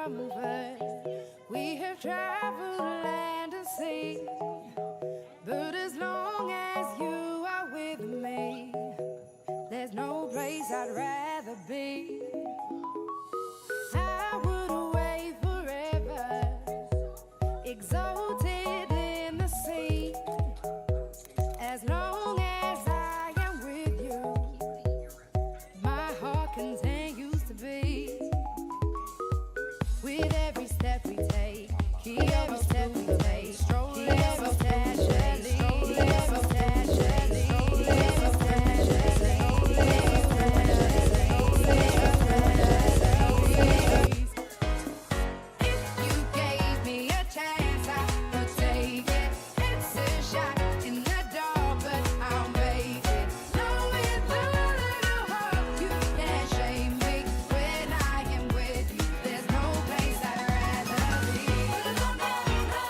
comfort. We have traveled land and sea, but as long as you are with me, there's no place I'd rather be. I would away forever, exalted in the sea, as long as I am with you, my heart continues to beat. With every step we take, keep every step we take, strolling so casually, strolling so casually, strolling so casually, if you gave me a chance, I would take it. It's a shot in the dark, but I'll make it. Knowing the little hope you can't shame me when I am with you. There's no place I'd rather be. No, no, no,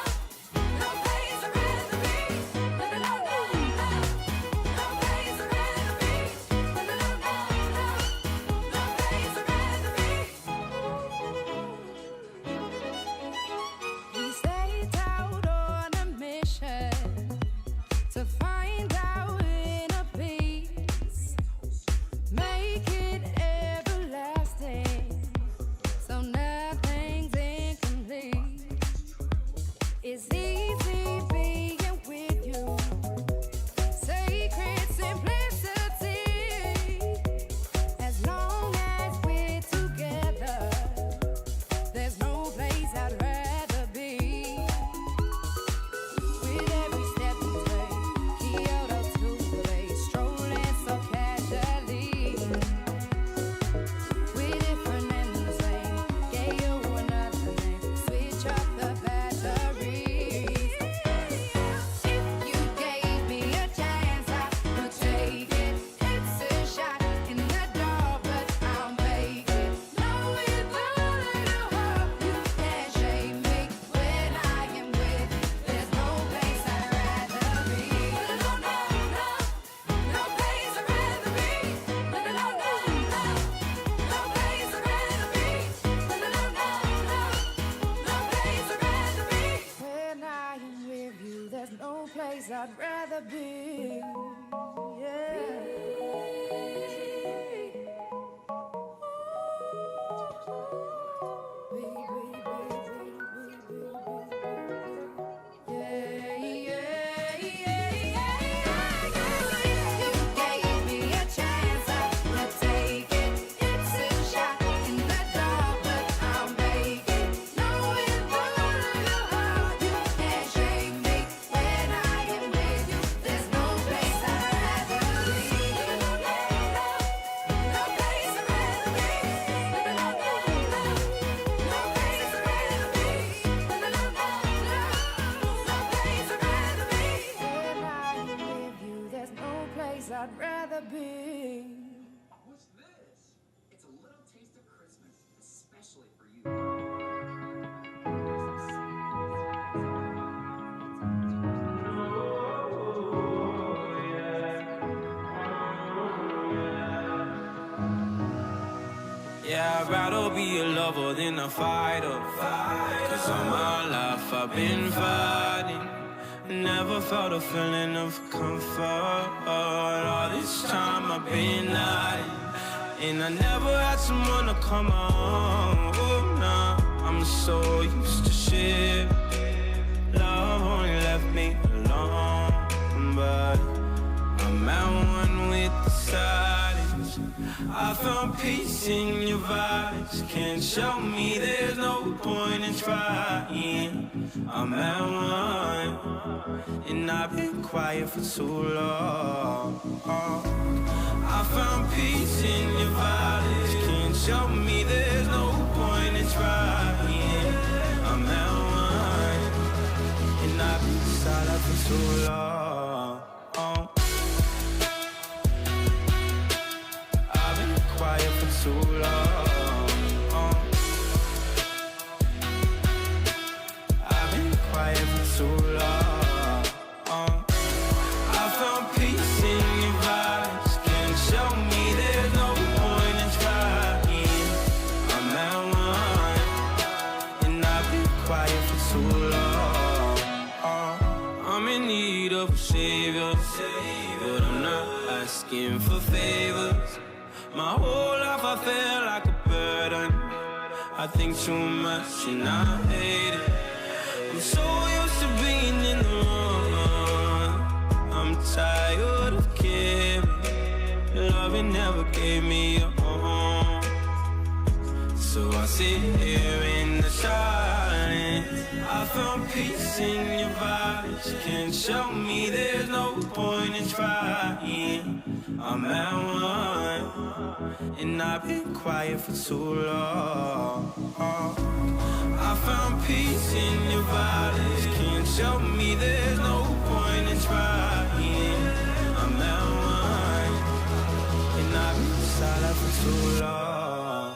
no place I'd rather be. No, no, no, no, no place I'd rather be. No, no, no, no, no place I'd rather be. We set out on a mission to find our inner peace, make it everlasting, so nothing's incomplete. It's easy being with you, sacred simplicity. As long as we're together, there's no place I'd rather be. With every step we take, Kyoto to place, strolling so casually. We're different and the same, gave you another name, switch up the batteries. If you gave me a chance, I would take it. It's a shot in the dark, but I'll make it. Knowing the little hope you can't shame me when I am with you. There's no place I'd rather be. No, no, no, no place I'd rather be. No, no, no, no, no place I'd rather be. No, no, no, no, no place I'd rather be. When I am with you, there's no place I'd rather be. I'd rather be. What's this? It's a little taste of Christmas, especially for you. Yeah, I'd rather be a lover than a fighter. Cause all my life I've been fighting. Never felt a feeling of comfort. All this time I've been hiding, and I never had someone to come on. Oh, nah, I'm so used to shit. Love only left me alone, but I'm at one with the silence. I found peace in your vibes. Can't show me there's no point in trying. I'm at one, and I've been quiet for too long. I found peace in your vibes. Can't show me there's no point in trying. I'm at one, and I've been silent for too long. I've been quiet for too long. I've been quiet for too long. I found peace in your vibes. Can't show me there's no point in trying. I'm at one, myself a savior, but I'm not asking for favors. My whole life I feel like a burden. I think too much and I hate it. I'm so used to being in the wrong. I'm tired of caring. Loving never gave me a home. So I sit here in the silence. I found peace in your vibes. Can't show me there's no point in trying. I'm at one, and I've been quiet for too long. I found peace in your vibes. Can't show me there's no point in trying. I'm at one, and I've been silent for too long.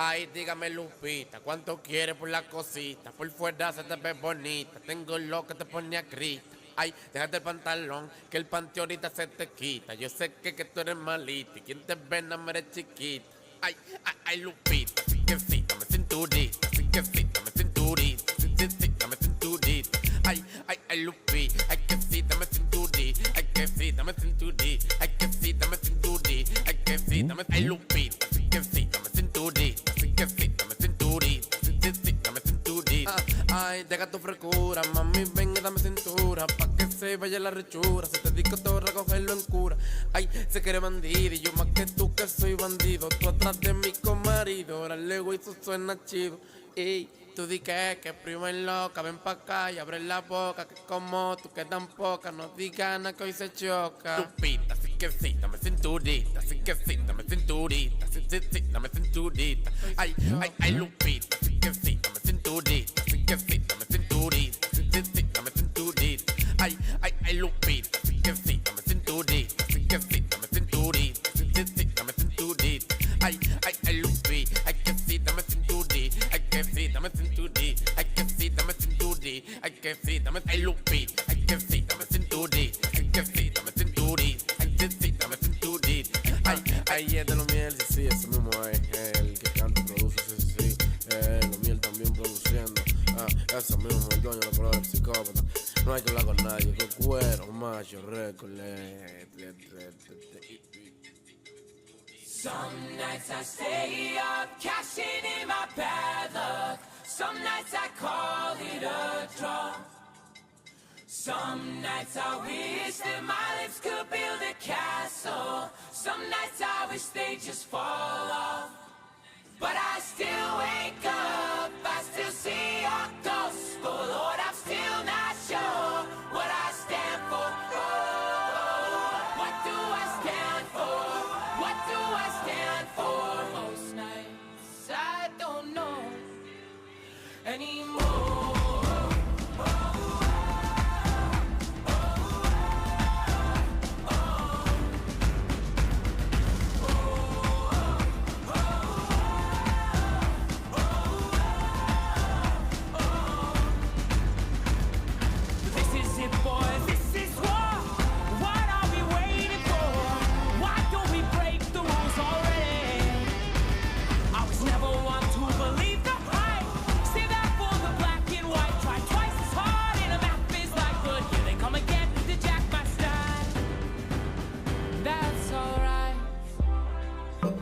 Ay, dígame Lupita, ¿cuánto quieres por la cosita? Por fuera se te ve bonita, tengo lo que te pone a grita. Ay, déjate el pantalón, que el panty ahorita se te quita. Yo sé que tú eres malita y quien te ve no me eres chiquita. Ay, ay, ay, Lupita, sí que sí, dame cinturita, sí que sí, dame cinturita, sí, sí, sí, dame cinturita. Ay, ay, ay, Lupita, ay que sí, dame cinturita, ay que sí, dame cinturita, ay que sí, dame cinturita, ay que sí, dame, ay, Lupita, sí que sí, dame cinturita, sí que sí, dame cinturita, sí, sí, sí, dame cinturita. Ay, deja tu frescura, mami, ven y dame cintura, pa' que se vaya la rechura, si te digo te voy a recogerlo en cura. Ay, sé que eres bandido y yo más que tú que soy bandido, tú atrás de mi comarido, órale güey, eso suena chido. Ey, tú di que primo es loca, ven pa' acá y abre la boca, que como tú que tan poca, no digas nada que hoy se choca. Lupita, sí que sí, dame cinturita, sí que sí, dame cinturita, sí, sí, sí, dame cinturita. Ay, ay, ay, Lupita, sí que sí, dame cinturita, sí que sí, dame cinturita, sí, sí, sí, dame cinturita. Ay, ay, ay, Lupita, sí que sí, dame cinturita, sí que sí, dame cinturita, sí, sí, sí, dame cinturita. Ay, ay, ay, Lupita, ay que sí, dame cinturita, ay que sí, dame cinturita, ay que sí, dame cinturita, ay que sí, dame, ay, Lupita, ay que sí, dame cinturita, ay que sí, dame cinturita, ay que sí, dame cinturita. Ay, ay, es de lo miel, sí, sí, ese mismo es el que canta, produce, sí, sí, lo miel también produciendo. Ese mismo el dueño de la color del psicópata. No hay que hablar con nadie, que cuero, macho, récord. Some nights I stay up, cashing in my bad luck. Some nights I call it a draw. Some nights I wish that my lips could build a castle. Some nights I wish they just fall off. But I still wake up, I still see your gospel. Lord, I'm still not sure what I stand for. Oh, what do I stand for? What do I stand for? Most nights I don't know anymore.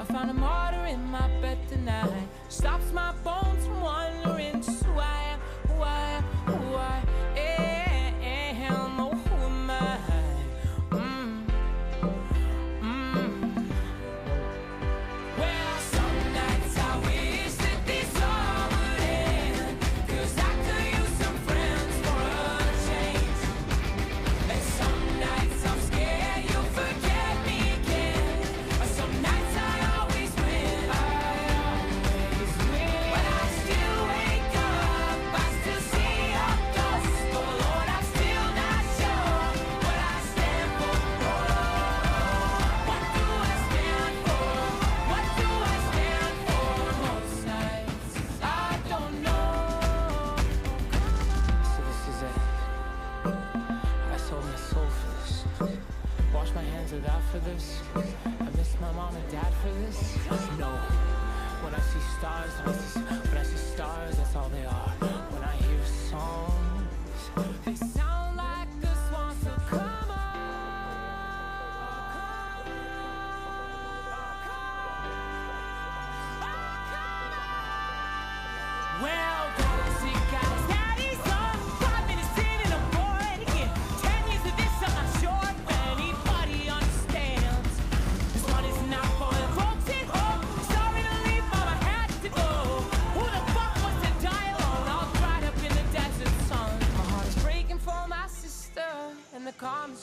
Found a martyr in my bed tonight. Stops my bones from wandering. Just who I am, who I am, who I am. Oh, who am I? Well, some nights I wish that this all would end, 'cause I could use some friends for a change. And some nights I'm scared you'll forget me again. Some nights I always win. But I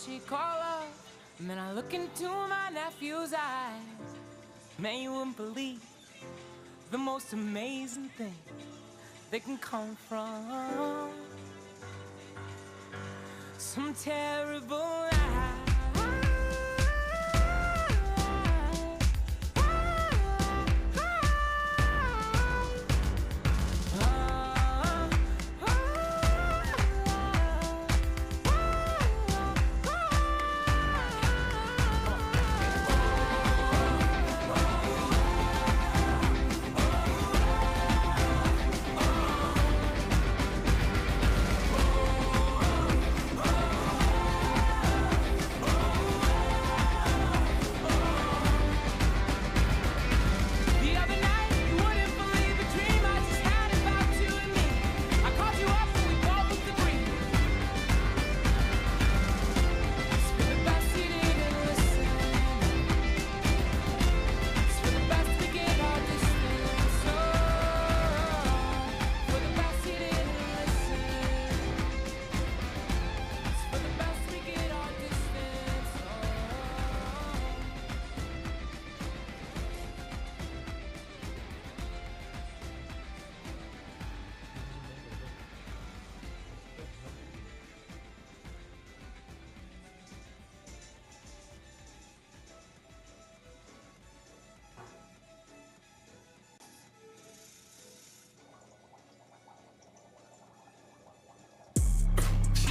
she call up. And then I look into my nephew's eyes. Man, you wouldn't believe the most amazing thing that can come from some terrible lie.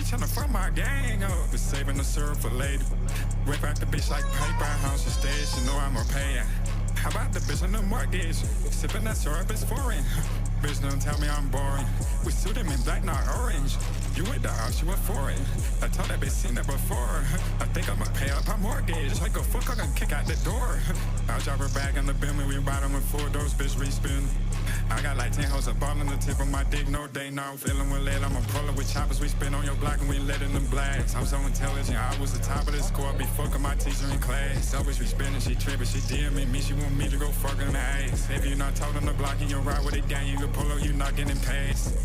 Tryna fuck my gang up, but saving the syrup for later. Rip out the bitch like paper, house and stage, you know I'm a payer. How about the bitch on the mortgage? Sipping that syrup is foreign. Bitch don't tell me I'm boring. We suit him in black, not orange. You with the house, you went for it. I told that bitch seen that before. I think I'ma pay up my mortgage. Like a fuck, I can kick out the door. I'll drop her back in the bin when we ride on with 4 doors, bitch respin. I got like 10 hoes, a ball on the tip of my dick, no day now. Feeling with lead, I'm a puller with choppers. We spin on your block and we letting them blast. I'm so intelligent, I was the top of the score. Be fucking my teacher in class. Always be spinning, she tripping, she DMing me. She want me to go fuck in the ass. If you not told on the block and you ride with a gang, you can pull up, you not getting past.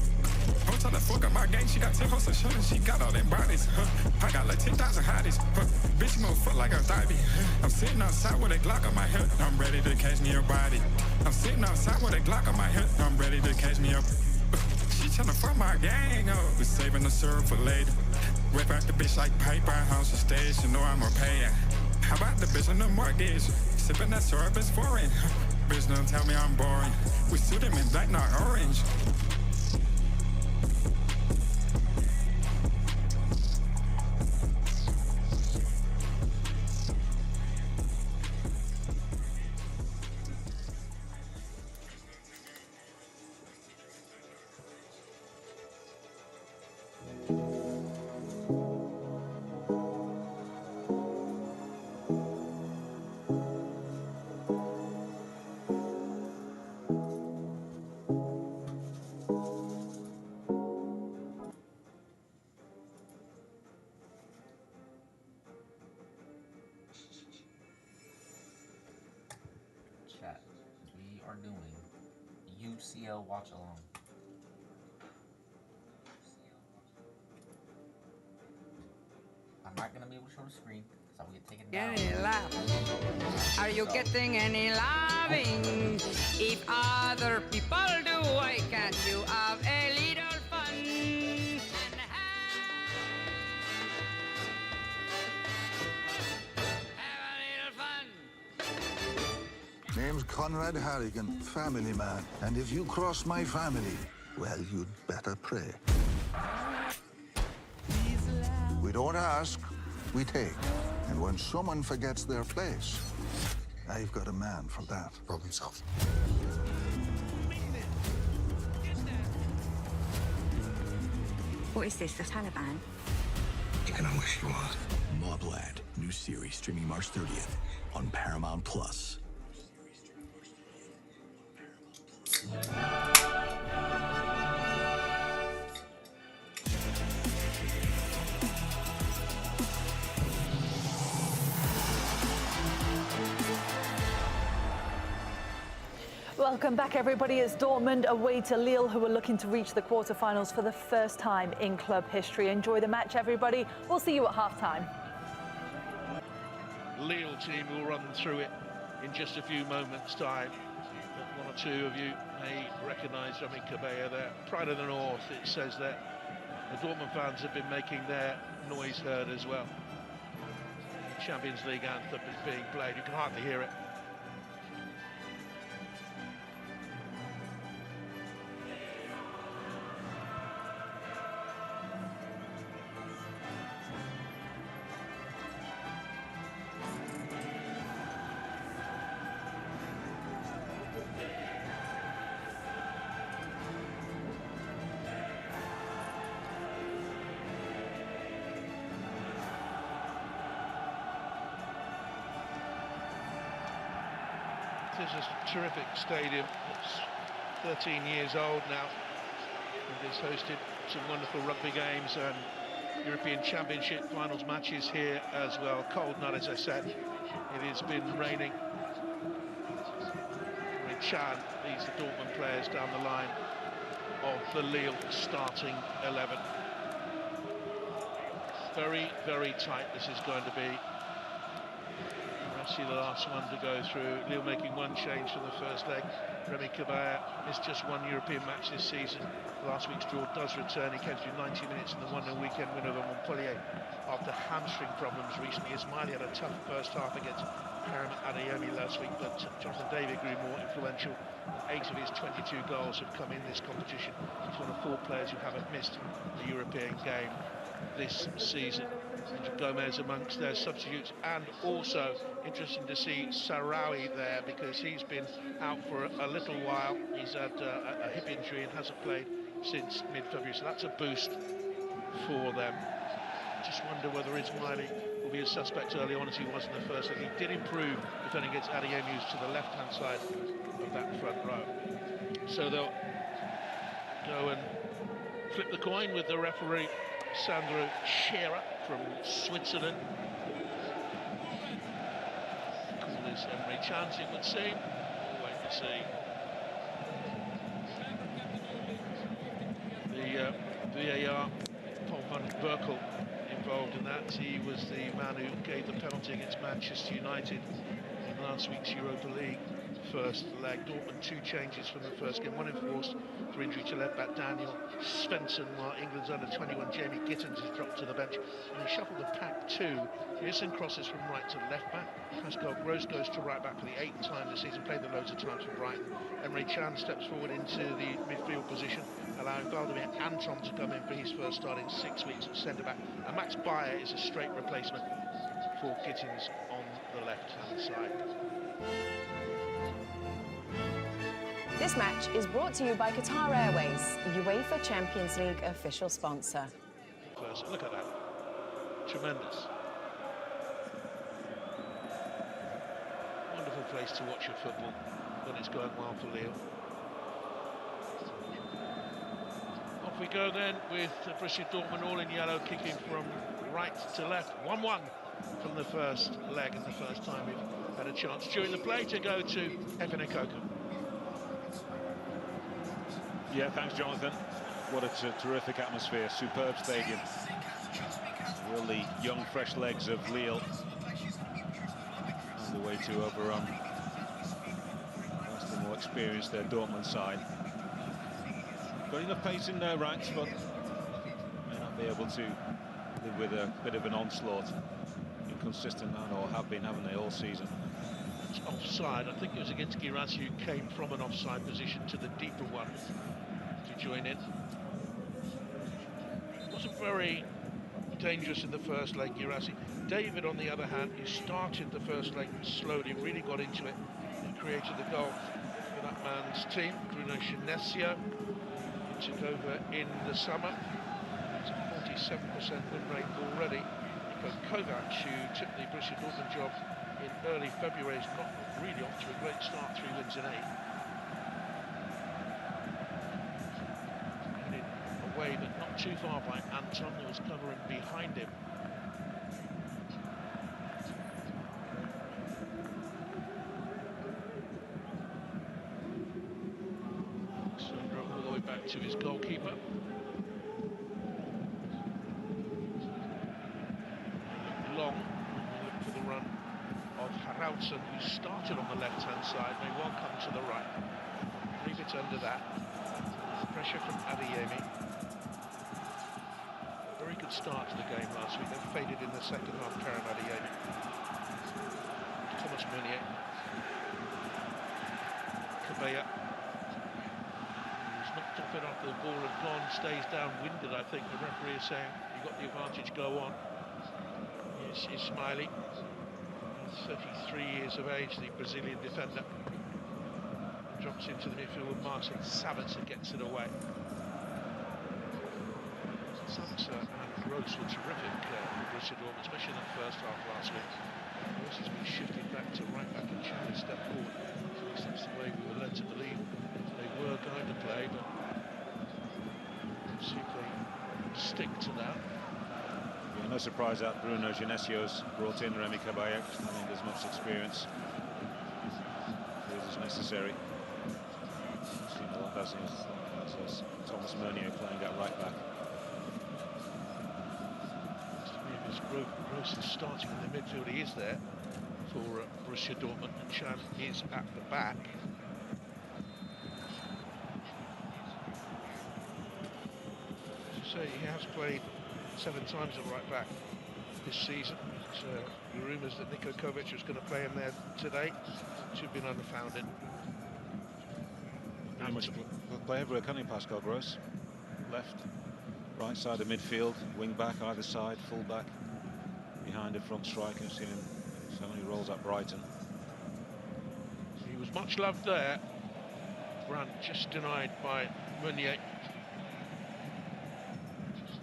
Ho trying to fuck up my gang, she got 10 hoes and shouldn't, she got all them bodies. I got like 10,000 hotties. Bitch, you gon' fuck like a thotty. I'm sitting outside with a Glock on my hip. I'm ready to catch me a body. I'm sitting outside with a Glock on my hip. I'm ready to catch me up. She tryna fuck my gang up. We're saving the syrup for later. Rip out the bitch like paper, house and stage. You know I'm a payer. How about the bitch on the mortgage? Sipping that syrup is foreign. Bitch don't tell me I'm boring. We suit him in black, not orange. Chat, we are doing UCL watch along. I'm not gonna be able to show the screen because I will get taken down. Any love? Are you getting any loving? If other people do, why can't you have a little fun? And have a little fun. Name's Conrad Harrigan, family man. And if you cross my family, well, you'd better pray. We don't ask, we take. And when someone forgets their place, I've got a man for that. Problem solved. What is this, the Taliban? You can unwish you want. Mobland, new series streaming March 30th on Paramount Plus. Welcome back, everybody. It's Dortmund away to Lille, who are looking to reach the quarterfinals for the first time in club history. Enjoy the match, everybody. We'll see you at halftime. Lille team will run through it in just a few moments' time. But one or two of you may recognise Remy Cabella there. Pride of the North, it says that. The Dortmund fans have been making their noise heard as well. Champions League anthem is being played, you can hardly hear it. This is a terrific stadium. It's 13 years old now. It has hosted some wonderful rugby games and European Championship finals matches here as well. Cold night, as I said. It has been raining. Chan leads the Dortmund players down the line of the Lille starting 11. Very, very tight this is going to be. The last one to go through. Lille making one change from the first leg. Remy Cabella missed just one European match this season. Last week's draw does return. He came through 90 minutes in the 1-0 weekend win over Montpellier after hamstring problems recently. Ismaili had a tough first half against Karim Adeyemi last week, but Jonathan David grew more influential. 8 of his 22 goals have come in this competition. He's one of 4 players who haven't missed the European game this season. Gomez amongst their substitutes, and also interesting to see Sarawi there because he's been out for a little while. He's had a hip injury and hasn't played since mid-February, so that's a boost for them. Just wonder whether Ismaili will be a suspect early on as he was in the first leg. He did improve defending against Adeyemi, who's to the left-hand side of that front row. So they'll go and flip the coin with the referee Sandro Scherer from Switzerland. Call is Emre Can, it would seem. We'll wait to see. The VAR, Paul van Berkel involved in that. He was the man who gave the penalty against Manchester United in last week's Europa League first leg. Dortmund 2 changes from the first game, 1 enforced for injury to left-back Daniel Svensson, while England's under-21 Jamie Gittins has dropped to the bench, and he shuffled the pack 2. Pearson crosses from right to left-back. Pascal Gross goes to right-back for the 8th time this season, played the loads of times for Brighton. Emre Can steps forward into the midfield position, allowing Valdemir Anton to come in for his first start in 6 weeks at centre-back, and Max Bayer is a straight replacement for Gittins on the left-hand side. This match is brought to you by Qatar Airways, UEFA Champions League official sponsor. First, look at that. Tremendous. Wonderful place to watch your football when it's going well for Lille. Off we go then with Borussia Dortmund all in yellow, kicking from right to left. 1-1 from the first leg, and the first time we've had a chance during the play to go to Efene Koku. Yeah, thanks, Jonathan. What a terrific atmosphere, superb stadium. Really young, fresh legs of Lille on the way to overrun. That's the more experienced Dortmund side. Got enough pace in their ranks, but may not be able to live with a bit of an onslaught. Inconsistent, or have been, haven't they, all season? It's offside. I think it was against Guirassy, who came from an offside position to the deeper one to join in. Wasn't very dangerous in the first leg, Guirassy. David, on the other hand, who started the first leg slowly, really got into it and created the goal for that man's team. Bruno Genesio took over in the summer. It's a 47% win rate already. But Kovac, who took the Borussia Dortmund job in early February, has got really off to a great start, 3 wins in 8. Headed away, but not too far by Anton, who was covering behind him. Sandro all the way back to his goalkeeper. Long, look for the run Johnson, who started on the left-hand side, may well come to the right. Leave it under that. Pressure from Adeyemi. Very good start to the game last week. They faded in the second half, Karim Adeyemi. Thomas Meunier. Cabella. He's knocked off it after the ball had gone, stays downwinded, I think. The referee is saying, you've got the advantage, go on. Here's Ismaili. 33 years of age, the Brazilian defender. Drops into the midfield with Marcin Sabitzer, gets it away. Sabitzer and Gross were terrific for Borussia Dortmund, especially in that first half last week. Gross has been shifted back to right back and Chan step forward. At least that's the way we were led to believe they were going to play, but let's see if they stick to that. Yeah, no surprise that Bruno Genesio's brought in Remy Caballé. I think as much experience as necessary. Seen a lot as Thomas Meunier playing at right back. Gross is starting in the midfield. He is there for Borussia Dortmund, and Chan is at the back. As you say, he has played 7 times at right back this season. The rumours that Niko Kovac was going to play him there today should have been unfounded. Pretty much play everywhere, can't he, Pascal Gross? Left, right side of midfield, wing back either side, full back, behind a front striker. I've seen him so many roles at Brighton. He was much loved there. Brandt just denied by Meunier.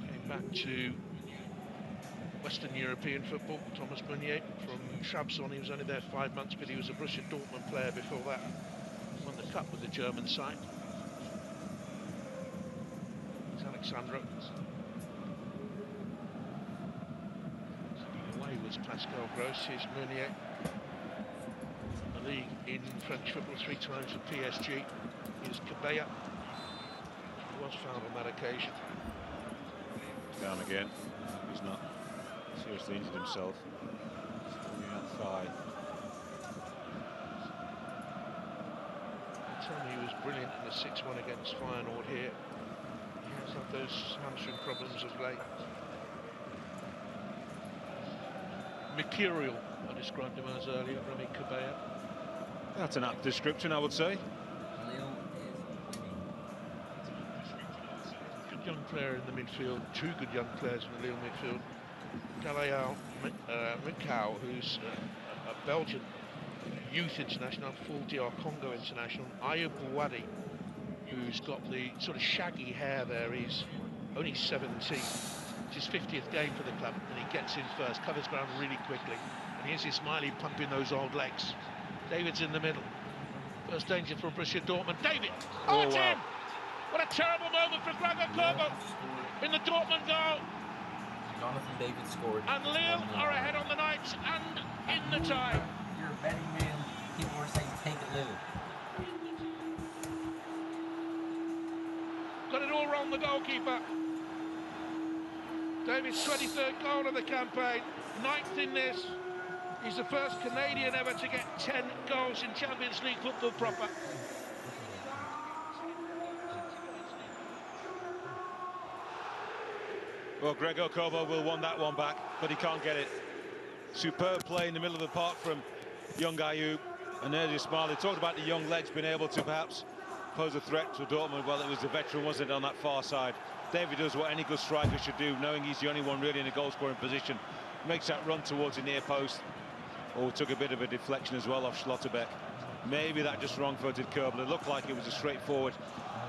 Came back to Western European football, Thomas Meunier from Trabzon. He was only there 5 months, but he was a Borussia Dortmund player before that. Won the cup with the German side. It's Alexandro. Away was Pascal Gross. Here's Meunier. The league in French football 3 times with PSG. Here's Cabella. He was fouled on that occasion. Down again. He's not seriously injured himself. Thigh. Tell me he was brilliant in the 6-1 against Feyenoord here. He has had those hamstring problems of late. Mercurial, I described him as earlier, Remy Cabella. That's an apt description, I would say. Good young player in the midfield, 2 good young players in the Lille midfield. Galayal Mikau, who's a Belgian youth international, full DR Congo international. Ayub Bouadi, who's got the sort of shaggy hair there. He's only 17. It's his 50th game for the club, and he gets in first, covers ground really quickly. And here's Ismaili pumping those old legs. David's in the middle. First danger for Borussia Dortmund. David! Oh, it's in! What a terrible moment for Gregor Kobel in the Dortmund goal. Jonathan David scored. And Lille are ahead on the night and in the tie. You're a betting man. People were saying take it Lille. Got it all wrong, the goalkeeper. David's 23rd goal of the campaign, 9th in this. He's the first Canadian ever to get 10 goals in Champions League football proper. Well, Gregor Kobel will want that one back, but he can't get it. Superb play in the middle of the park from young Ayub. And there's Ismaili. Talked about the young legs being able to perhaps pose a threat to Dortmund. Well, it was the veteran, wasn't it, on that far side. David does what any good striker should do, knowing he's the only one really in a goal-scoring position. Makes that run towards the near post. Oh, took a bit of a deflection as well off Schlotterbeck. Maybe that just wrong-footed Kobel. It looked like it was a straightforward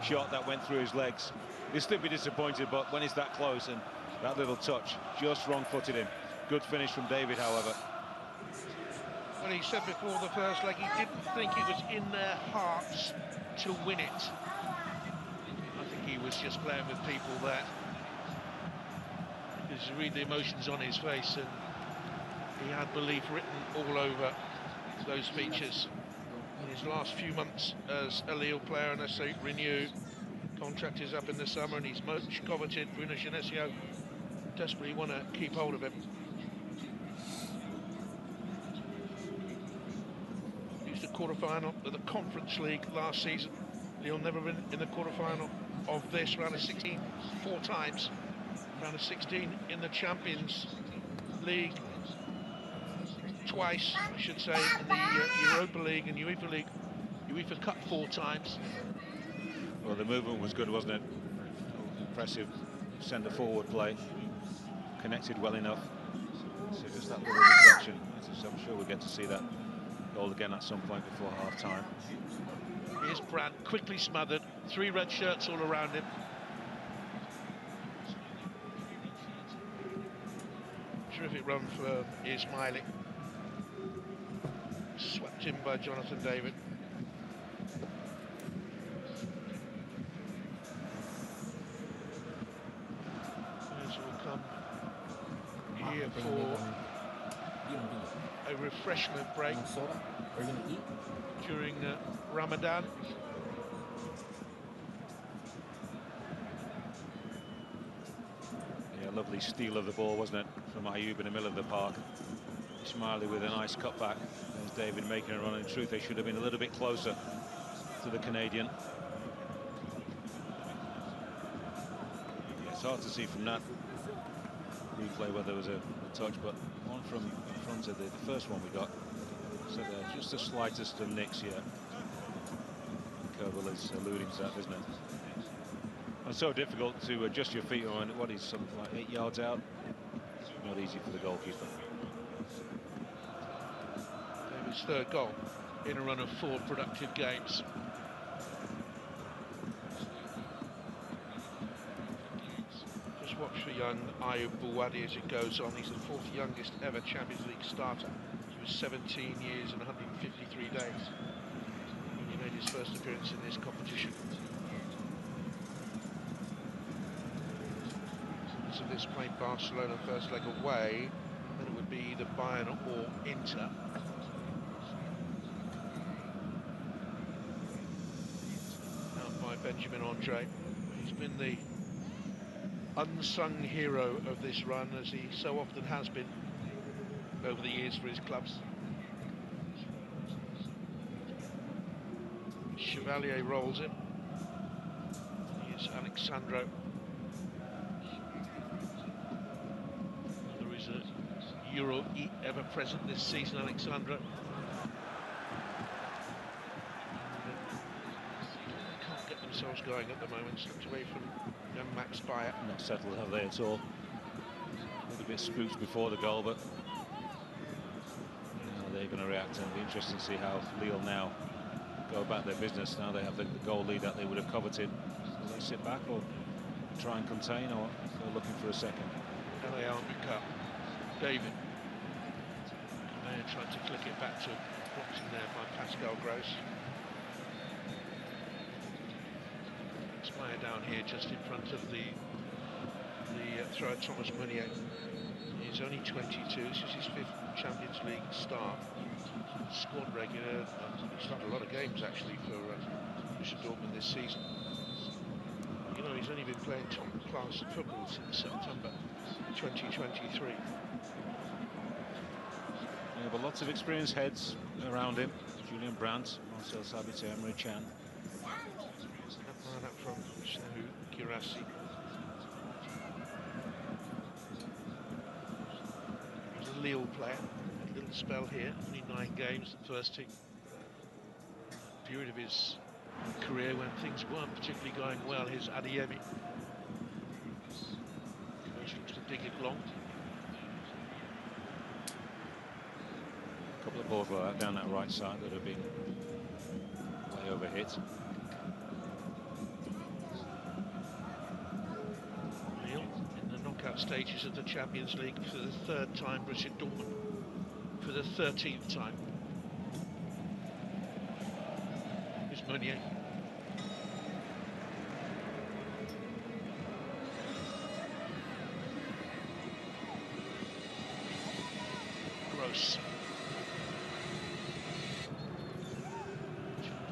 shot that went through his legs. He'll still be disappointed, but when it's that close and that little touch just wrong-footed him. Good finish from David, however. Well, he said before the first leg he didn't think it was in their hearts to win it. I think he was just playing with people there. Because you read the emotions on his face, and he had belief written all over those features. In his last few months as a Lille player, and as they renew, contract is up in the summer, and he's much coveted. Bruno Genesio desperately want to keep hold of him. quarter-final of the Conference League last season. Lille never been in the quarter-final of this round of 16 4 times. Round of 16 in the Champions League twice, I should say, in the Europa League and UEFA League, UEFA Cup 4 times. Well, the movement was good, wasn't it? Impressive centre-forward play. Connected well enough. So just that little deflection. I'm sure we'll get to see that goal again at some point before half-time. Here's Brandt, quickly smothered. 3 red shirts all around him. Terrific run for Ismaili. Swept in by Jonathan David. As will come here for a refreshment break during Ramadan. Yeah, lovely steal of the ball, wasn't it, from Ayoub in the middle of the park. Ismaili with a nice cutback. There's David making a run. In truth, they should have been a little bit closer to the Canadian. Yeah, it's hard to see from that replay whether there was a touch, but one from in front of the first one we got. So just the slightest of nicks here. Kerbal is alluding to that, isn't it? It's so difficult to adjust your feet on what is something like 8 yards out. Not easy for the goalkeeper. David's 3rd goal in a run of 4 productive games. Just watch for young Ayoub Bouwadi as it goes on. He's the 4th youngest ever Champions League starter. He was 17 years and 153 days when he made his first appearance in this competition. So this playing Barcelona first leg away, then it would be either Bayern or Inter. Out by Benjamin Andre. He's been the unsung hero of this run, as he so often has been over the years for his clubs. Chevalier rolls it. Here's Alexandro. There is a Euro ever present this season, Alexandro. Can't get themselves going at the moment, slipped away from young Max Bayer. Not settled, have they, at all? A little bit spooked before the goal, but how they're going to react, and it'll be interesting to see how Lille now go about their business. Now they have the goal lead that they would have coveted. Will they sit back or try and contain, or go looking for a second? And they are pick up. David. They're trying to flick it back to blocked in there by Pascal Gross. Spire down here just in front of the thrower Thomas Meunier. He's only 22, this is his 5th Champions League start. Squad regular, he's started a lot of games actually for Borussia Dortmund this season. You know, he's only been playing top class football since September 2023. Yeah, but lots of experienced heads around him. Julian Brandt, Marcel Sabitzer, Emre Can. That up from Shehu Girassi. He's a Lille player. A little spell here, only 9 games in the first team. Period of his career when things weren't particularly going well. Here's Adeyemi. He looks to dig it long. A couple of balls like that down that right side that have been way over hit. Lille in the knockout stages of the Champions League for the 3rd time. Borussia Dortmund for the 13th time. Here's Meunier. Gross.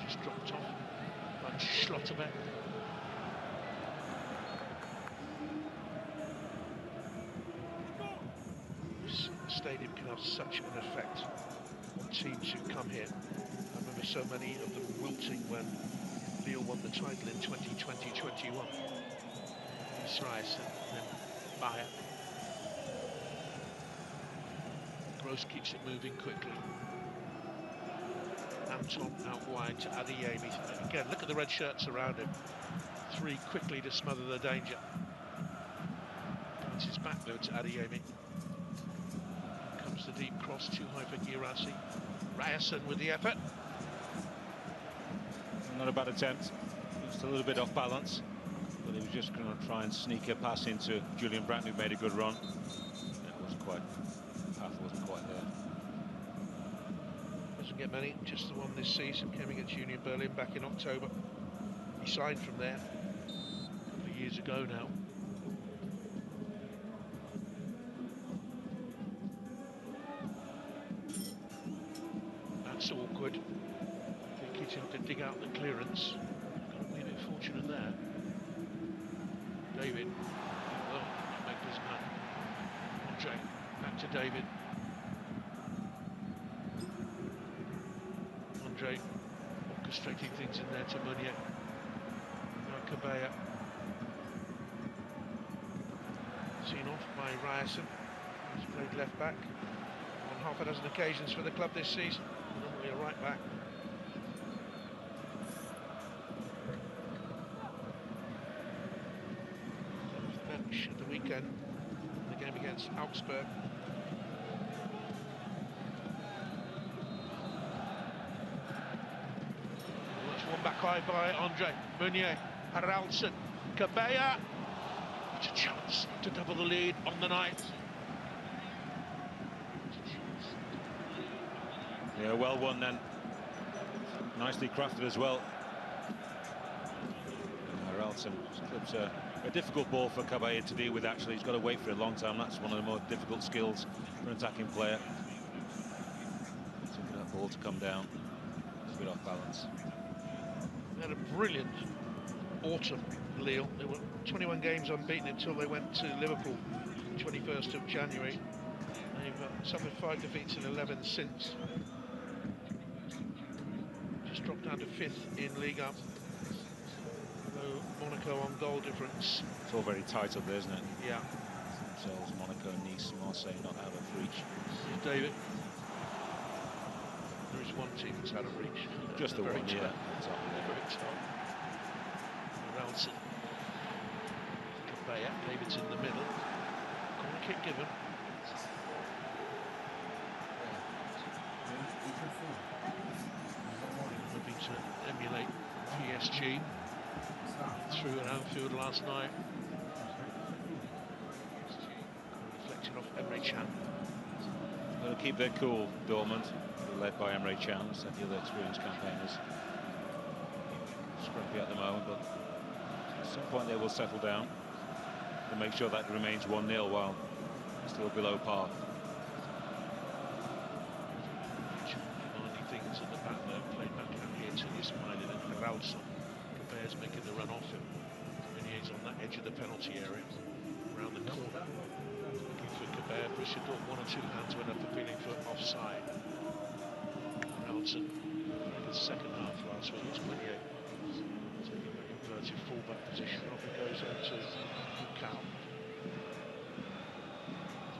Just dropped off by Schlotterbeck. This stadium can have such an effect on teams who come here. I remember so many of them wilting when Lille won the title in 2020-21. Rice and then Bayer. Gross keeps it moving quickly. Anton out wide to Adeyemi. Again, look at the red shirts around him. Three quickly to smother the danger. Bounces back though to Adeyemi. Comes the deep cross, too high for Girassi. Ryerson with the effort. Not a bad attempt. Just a little bit off balance, but he was just going to try and sneak a pass into Julian Brandt, who made a good run. It wasn't quite. Path wasn't quite there. Doesn't get many, just the one this season. Came against Union Berlin back in October. He signed from there a couple of years ago now. That's awkward. I think he's had to dig out the clearance. Got a wee bit fortunate there. David. Well, make this man. Andre, back to David. Andre orchestrating things in there to Meunier. Now Cabella. Seen off by Ryerson, who's played left back on half a dozen occasions for the club this season. Normally a right back. Bench at the weekend, the game against Augsburg. That's one back high by Andre. Meunier, Haraldson, Cabella. It's a chance to double the lead on the night. Yeah, well won then. Nicely crafted as well. Haraldson clips a difficult ball for Cabella to deal with, actually. He's got to wait for a long time. That's one of the more difficult skills for an attacking player. Looking for that ball to come down. It's a bit off balance. They had a brilliant autumn, Lille. They were 21 games unbeaten until they went to Liverpool 21st of January. They've suffered 5 defeats in 11 since. Just dropped down to 5th in Ligue 1. Monaco on goal difference. It's all very tight up there, isn't it? Yeah. Themselves, Monaco, Nice, Marseille not out of reach. Here's David. There is one team that's out of reach. Just the one, yeah. Very top. Haraldson. Cabella. David's in the middle. Corner kick given. Hoping to emulate PSG. Through at Anfield last night. Reflecting off Emre Can. Got to keep their cool, Dortmund, led by Emre Can, some of the other experienced campaigners. Scruffy at the moment, but at some point they will settle down and make sure that remains 1-0 while still below par. Demanding things at the back there, played back out here to Ismailin and Haraldson. Cabella's making the run off him. Meunier's on that edge of the penalty area, around the corner. Looking for Cabella. Borussia Dortmund, 1 or 2 hands went up appealing for offside. Haraldson, the second half last week, it's Meunier taking an inverted fullback position. Off it goes on to Bucal.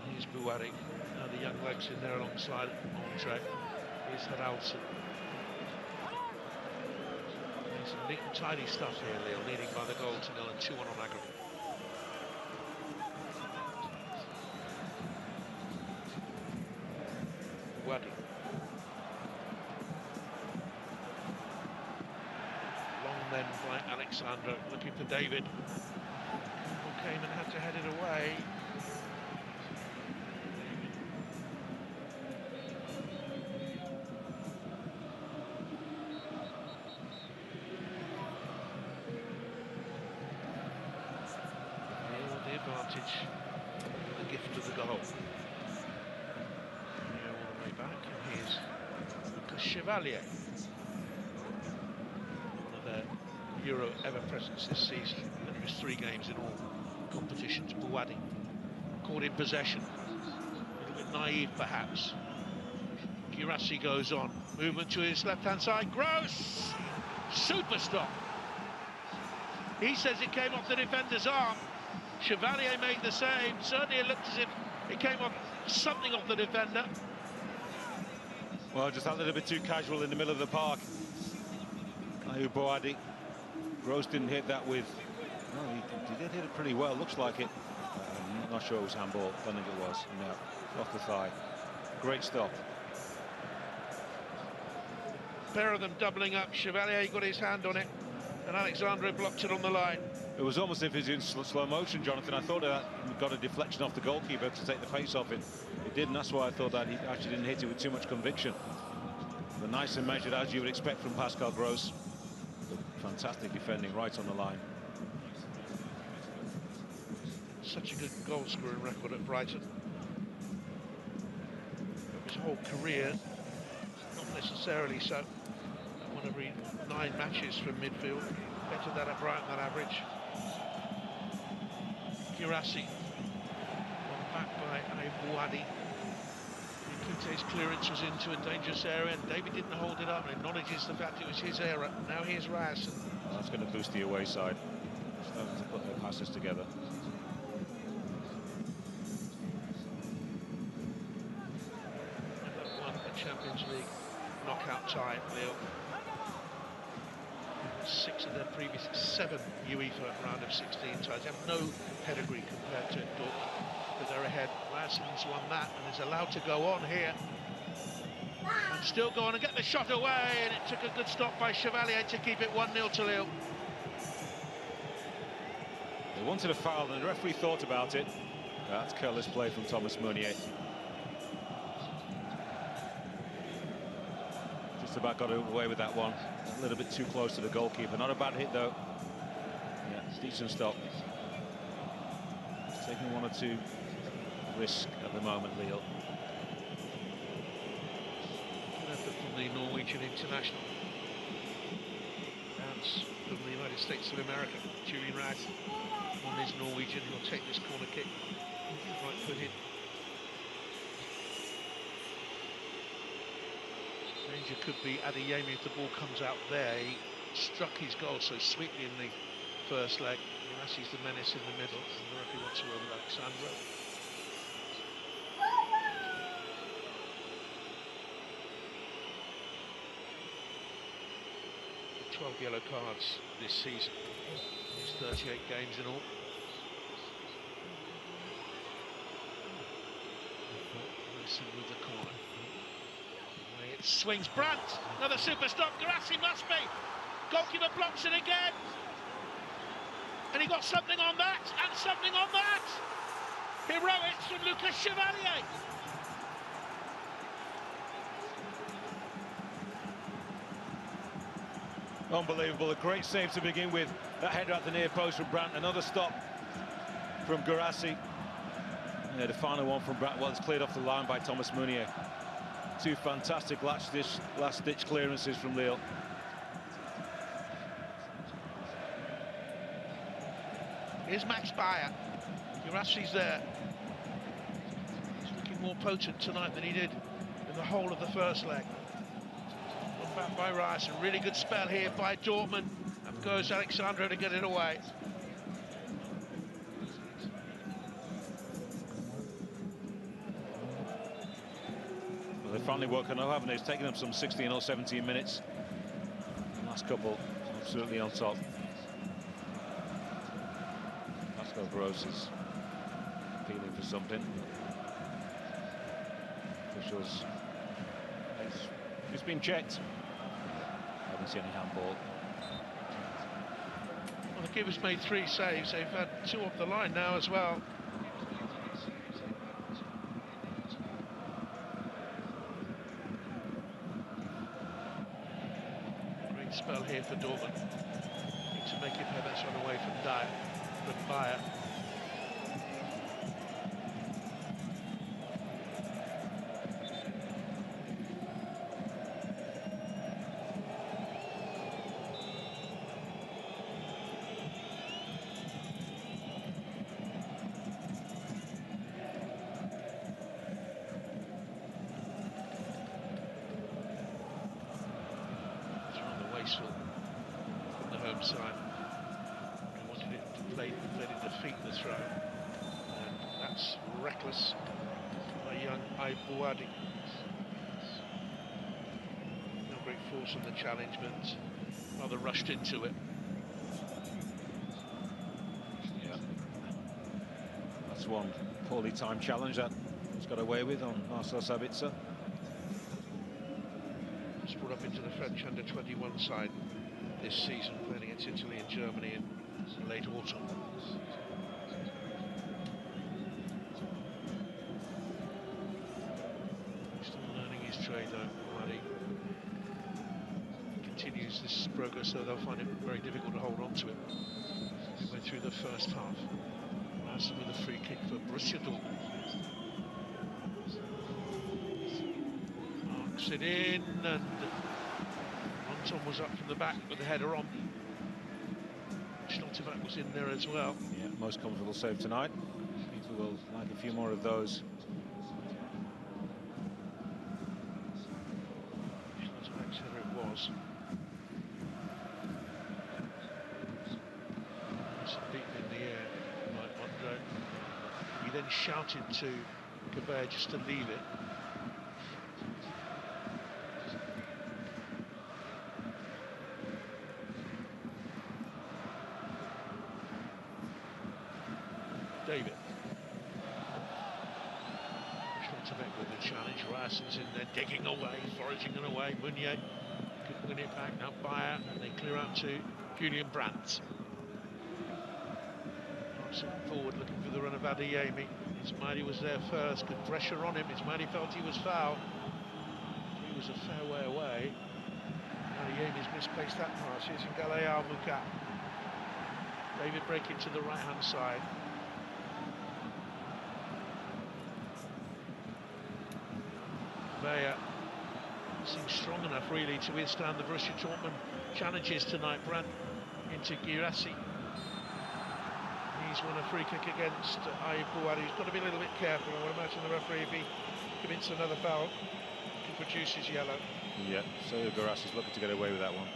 Here's Bouhaddi. Now the young legs in there alongside Andre. Here's Haraldson. Some neat and tidy stuff here, Lille, leading by the goal to 0 and 2-1 on aggregate. Wadi. Long then by Alexander, looking for David. Who came and had to head it away. The gift of the goal. All the way back, and here's Lucas Chevalier. One of their Euro ever presence this season. There was 3 games in all competitions. Bouhaddi caught in possession. A little bit naive perhaps. Girassi goes on. Movement to his left-hand side. Gross! Super stop. He says it came off the defender's arm. Chevalier made the same. Certainly it looked as if it came off something off the defender. Well, just a little bit too casual in the middle of the park. Ayoub Boadi. Gross didn't hit that with... No, he did hit it pretty well. Looks like it. I'm not sure it was handball. Don't think it was. No, off the thigh. Great stop. Pair of them doubling up. Chevalier got his hand on it, and Alexandre blocked it on the line. It was almost as if it was in slow motion, Jonathan. I thought that got a deflection off the goalkeeper to take the face off it. It didn't. That's why I thought that he actually didn't hit it with too much conviction. But nice and measured, as you would expect from Pascal Gross. Fantastic defending right on the line. Such a good goal-scoring record at Brighton. His whole career, not necessarily so. One every 9 matches from midfield. Better than at Brighton, that average. Girassi. Back by Ayoub Boadi. Kite's clearance was into a dangerous area, and David didn't hold it up and acknowledges the fact it was his error. Now here's Ryerson. Well, that's going to boost the away side. Starting to put their passes together. They've won a Champions League knockout tie, Lille. 6 of their previous 7 UEFA round of 16 ties. They have no pedigree compared to Dortmund, but they're ahead. Ryerson's won that and is allowed to go on here. And still go on and get the shot away, and it took a good stop by Chevalier to keep it 1-0 to Lille. They wanted a foul and the referee thought about it. That's careless play from Thomas Meunier. Just about got away with that one. A little bit too close to the goalkeeper. Not a bad hit though. Yeah, decent stop. Just taking 1 or 2 risk at the moment, Lille. From the Norwegian international. Bounce from the United States of America. Julian Rad on his Norwegian. He'll take this corner kick. Right footed. Danger could be Adeyemi if the ball comes out there. He struck his goal so sweetly in the first leg. Girassi's the menace in the middle, and the referee wants to roll with Alexandre. 12 yellow cards this season. It's 38 games in all. Listen with the corner. It swings. Brandt, another super stop. Girassi must be. Goalkeeper blocks it again. And he got something on that, and something on that. Heroics from Lucas Chevalier. Unbelievable, a great save to begin with. That header at the near post from Brandt. Another stop from Girassi. Yeah, the final one from Brandt, well, it's cleared off the line by Thomas Meunier. 2 fantastic last-ditch clearances from Lille. Here's Max Bayer. Girassi's there. He's looking more potent tonight than he did in the whole of the first leg. Back by Rice, a really good spell here by Dortmund. Up goes Alexandre to get it away. Well, they're finally woken up, haven't they? It's taken them some 16 or 17 minutes. The last couple, absolutely on top. Pascal Gross is appealing for something. Officials, it's been checked. Haven't seen any handball. Well, the keeper's made 3 saves. They've had 2 off the line now as well. Great spell here for Dortmund. Need to make it pay that one away from Bayer. inside. He wanted it to play, let it defeat the throw. And that's reckless by young Aibouadi. No great force on the challenge, but rather rushed into it. Yeah. That's one poorly timed challenge that he's got away with on Marcel Sabitzer. Just brought up into the French under-21 side this season, playing against Italy and Germany in late autumn. Still learning his trade though, Muddy. Continues this progress, so they'll find it very difficult to hold on to it. He went through the first half. Larson with a free kick for Borussia Dortmund. Marks it in, and Anton was up from the back with the header on. Schlotterbeck was in there as well. Yeah, most comfortable save tonight. People will like a few more of those. Schlotterbeck's header it was. Nice and deep in the air, like Andre. He then shouted to Cabella just to leave it. David. Schlotterbeck with the challenge. Rassen's in there digging away, foraging it away. Meunier could win it back. Now Bayer, and they clear out to Julian Brandt. Larson forward looking for the run of Adeyemi. Ismaili was there first, good pressure on him. Ismaili felt he was fouled. He was a fair way away. Adeyemi's misplaced that pass. Here's Ngalaya Muka. David breaking to the right hand side. Bayer seems strong enough really to withstand the Borussia Dortmund challenges tonight. Brandt into Guirassy. He's won a free kick against Aibouadi. He's got to be a little bit careful. I would imagine the referee, if he commits another foul, can produce his yellow. Yeah, so Guirassy's looking to get away with that one.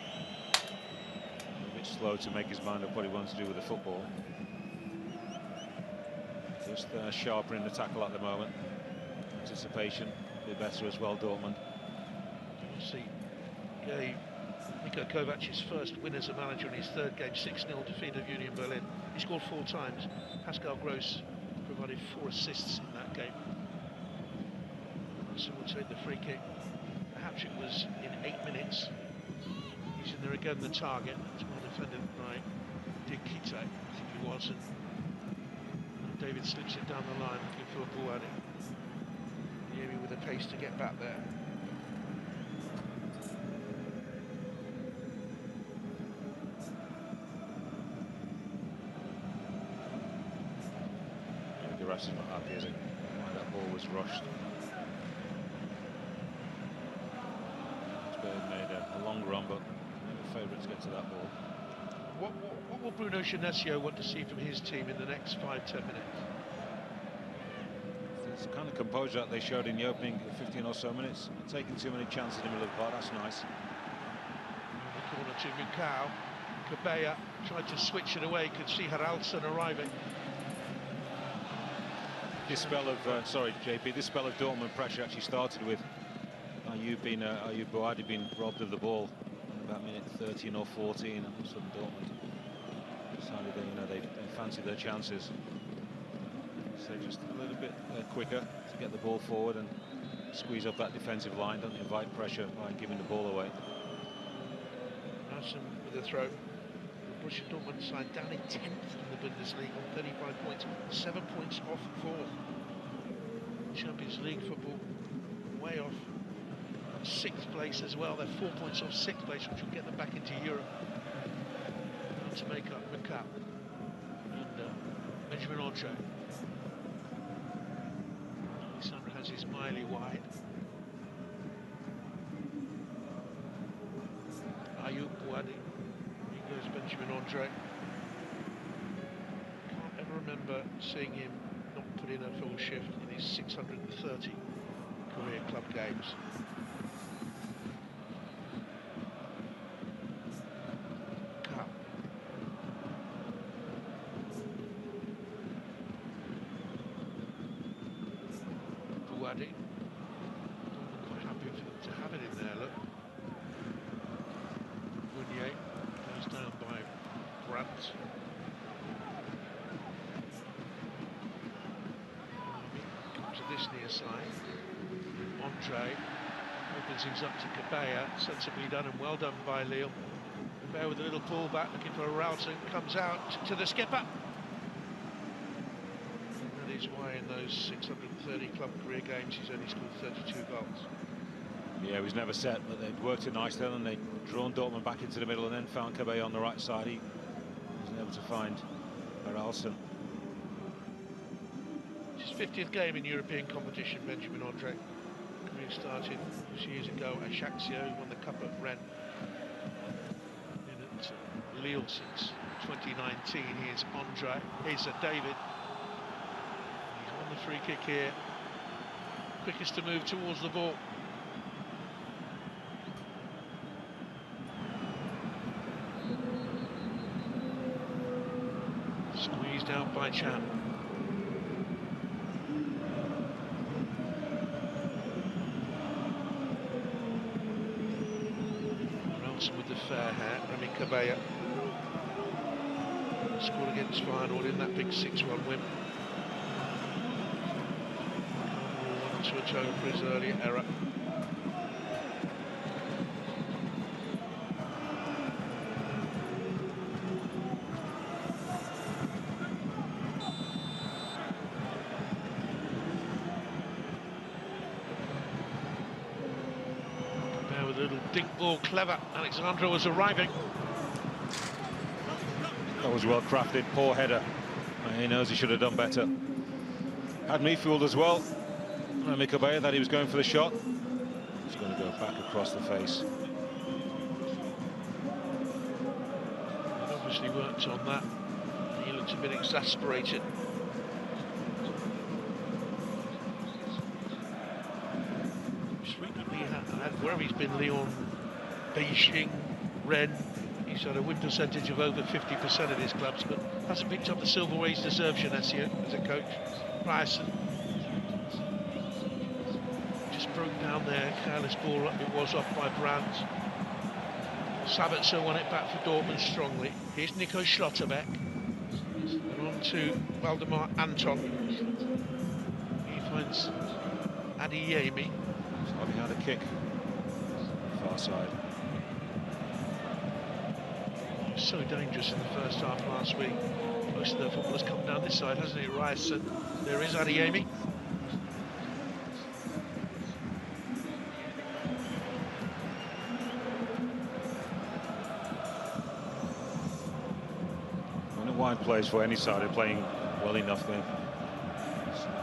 A bit slow to make his mind up what he wants to do with the football. Just sharper in the tackle at the moment. Anticipation a bit better as well, Dortmund. We'll see. Gave Niko Kovac's first win as a manager in his third game, 6-0 defeat of Union Berlin. He scored 4 times. Pascal Gross provided 4 assists in that game. So we'll take the free kick. The hat-trick was in 8 minutes. He's in there again, the target. It's well defended by Dikite, I think he was. And David slips it down the line looking for Bouadi. Yemi with the pace to get back there. Guirassy's not happy, is it? Why that ball was rushed. Bird made a long run, but favourite to get to that ball. What will Bruno Genesio want to see from his team in the next 5-10 minutes? It's the kind of composure that they showed in the opening 15 or so minutes. Taking too many chances in the middle of the park, that's nice. In the corner to Mukau. Cabella tried to switch it away, could see Haraldson arriving. This spell of, JP, this spell of Dortmund pressure actually started with Ayoub Bouadi being robbed of the ball about minute 13 or 14, and all of a sudden Dortmund decided that, they fancied their chances. So just a little bit quicker to get the ball forward and squeeze up that defensive line. Don't invite pressure by giving the ball away. Larson with a throw. The Borussia Dortmund side down in 10th in the Bundesliga on 35 points, 7 points off 4th. Champions League football way off 6th place as well. They're 4 points off 6th place, which will get them back into Europe. And to make up Mukau and Benjamin Andre. Sandra has his Miley wide. Ayoub Bouadi. Here goes Benjamin Andre. Can't ever remember seeing him not put in a full shift in his 630 career club games. Cup. Waddy. Quite happy for them to have it in there, look. Mounier goes down by Brandt. Comes to this near side. Andre opens things up to Cabella. Sensibly done and well done by Lille. Cabella with a little pull back, looking for a Ralston. Comes out to the skipper. That is why in those 630 club career games he's only scored 32 goals. Yeah, he was never set, but they'd worked it nicely, and they'd drawn Dortmund back into the middle and then found Cabella on the right side. He wasn't able to find Ralston. His 50th game in European competition, Benjamin Andre. Career started years ago at Ajaccio, who won the Cup at Rennes. Been at Lille since 2019. Here's Andre. Here's David. He's on the free kick here. Quickest to move towards the ball. Squeezed out by Chan. Ralston with the fair hair, Remy Cabella. Scored against Feyenoord in that big 6-1 win. One to atone for his earlier error. With a little dink ball, clever. Alexandra was arriving. That was well crafted, poor header. He knows he should have done better. Had me fooled as well. Remy Cabella that he was going for the shot. He's going to go back across the face. He obviously worked on that. He looked a bit exasperated. Wherever he's been, Lyon, Beijing, Rennes, he's had a win percentage of over 50% at his clubs, but hasn't picked up the silverware he deserves, Genesio, as a coach. Ryerson just broke down there, careless ball, it was off by Brandt. Sabitzer won it back for Dortmund strongly. Here's Nico Schlotterbeck. And on to Waldemar Anton. He finds Adeyemi. He had a kick. Far side. So dangerous in the first half last week. Most of the footballers come down this side, hasn't it? Ryerson. There is Adeyemi. When a wide plays for any side, they're playing well enough then.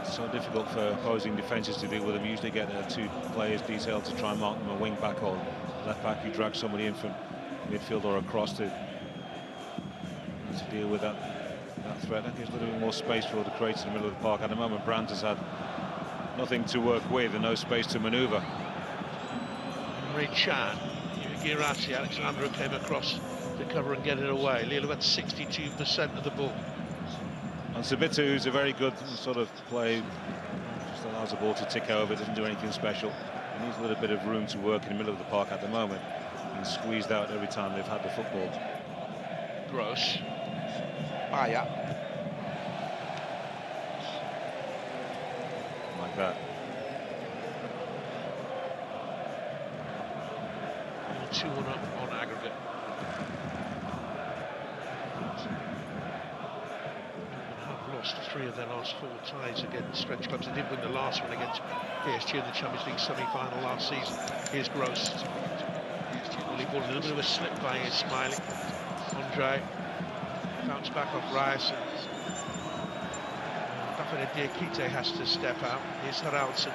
It's so difficult for opposing defences to deal with them. Usually get their two players detailed to try and mark them a wing back or left back. You drag somebody in from midfield or across to deal with that threat. That gives a little bit more space for the create in the middle of the park. At the moment, Brandt has had nothing to work with and no space to manoeuvre. Ray Chan, Girassi, Alexandra came across to cover and get it away. Lille had 62% of the ball. And Sabitzer, who's a very good sort of play, just allows the ball to tick over, doesn't do anything special. He needs a little bit of room to work in the middle of the park at the moment. He's squeezed out every time they've had the football. Gross. Baya. Like that. 2-1 up on aggregate. Have lost 3 of their last 4 ties against French clubs. They did win the last one against PSG in the Champions League semi-final last season. Here's Gross. Volley ball, a little bit of a slip by his Smiley. Andre. Bounce back off Ryerson. Bafana Diakite has to step out. Here's Haraldson.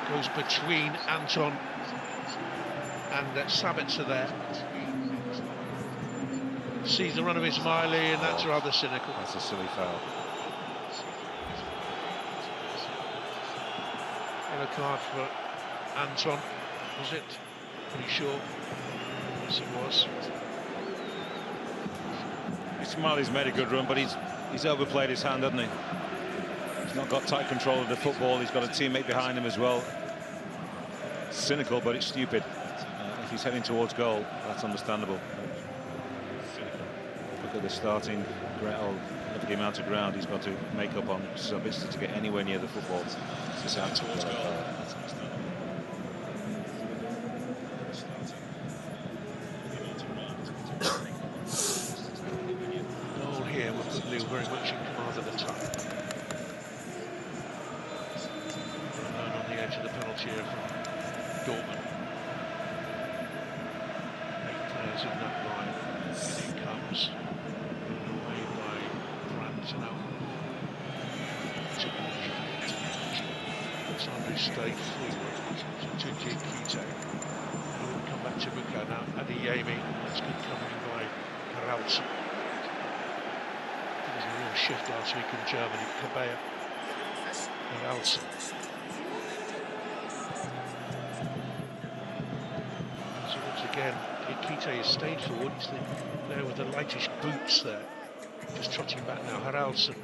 Goes between Anton and Sabitzer there. Sees the run of Ismaili, and that's rather cynical. That's a silly foul. Yellow card for Anton, was it? Pretty sure. Yes, it was. Ismaili's made a good run, but he's overplayed his hand, hasn't he? not got tight control of the football. He's got a teammate behind him as well. Cynical, but it's stupid. If he's heading towards goal, that's understandable. Look at the starting ground. Look at the amount of ground he's got to make up on Sabitzer to get anywhere near the football. It's out towards goal. Goal here will put Lille very much in command of the attack. And on the edge of the penalty area from Dortmund. 8 players in that line. And it comes away by Brandt now. Alexandre stayed forward to Kite. We'll come back to Buka now. Adeyemi, that's good coming by Haraldsen. There was a real shift last week in Germany. Cabella, Haraldsen. So once again, Kite has stayed forward. He's there with the lightish boots there. Just trotting back now. Haraldsen.